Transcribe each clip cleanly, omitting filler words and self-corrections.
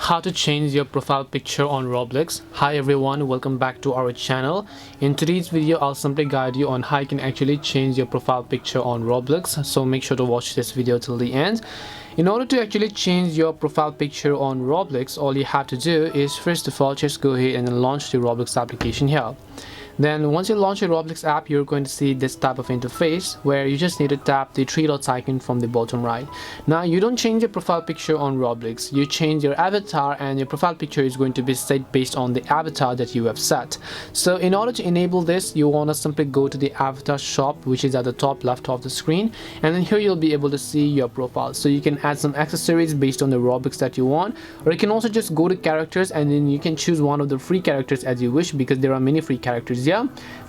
How to change your profile picture on Roblox. Hi everyone, welcome back to our channel. In today's video I'll simply guide you on how you can actually change your profile picture on Roblox, so make sure to watch this video till the end. In order to actually change your profile picture on Roblox, all you have to do is first of all just go ahead and launch the Roblox application here. Then once you launch your Roblox app, you're going to see this type of interface where you just need to tap the three dots icon from the bottom right. Now you don't change your profile picture on Roblox, you change your avatar, and your profile picture is going to be set based on the avatar that you have set. So in order to enable this, you want to simply go to the avatar shop, which is at the top left of the screen, and then here you'll be able to see your profile. So you can add some accessories based on the Robux that you want, or you can also just go to characters and then you can choose one of the free characters as you wish, because there are many free characters.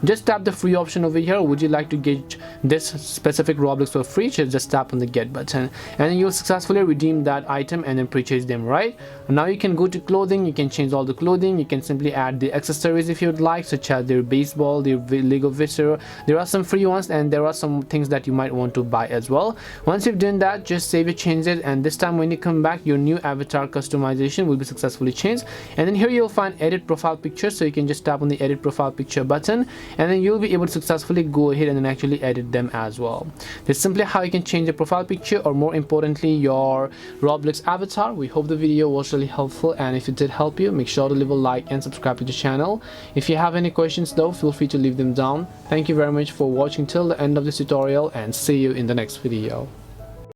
Just tap the free option over here. Would you like to get this specific Roblox for free? Just tap on the get button and you'll successfully redeem that item and then purchase them, right? Now you can go to clothing, you can change all the clothing, you can simply add the accessories if you'd like, such as their baseball, their Lego Visor. There are some free ones and there are some things that you might want to buy as well. Once you've done that, just save your changes, and this time when you come back, your new avatar customization will be successfully changed. And then here you'll find edit profile picture, so you can just tap on the edit profile picture button and then you'll be able to successfully go ahead and then actually edit them as well. That's simply how you can change the profile picture, or more importantly your Roblox avatar. We hope the video was really helpful, and if it did help you, make sure to leave a like and subscribe to the channel. If you have any questions though, feel free to leave them down. Thank you very much for watching till the end of this tutorial, and see you in the next video.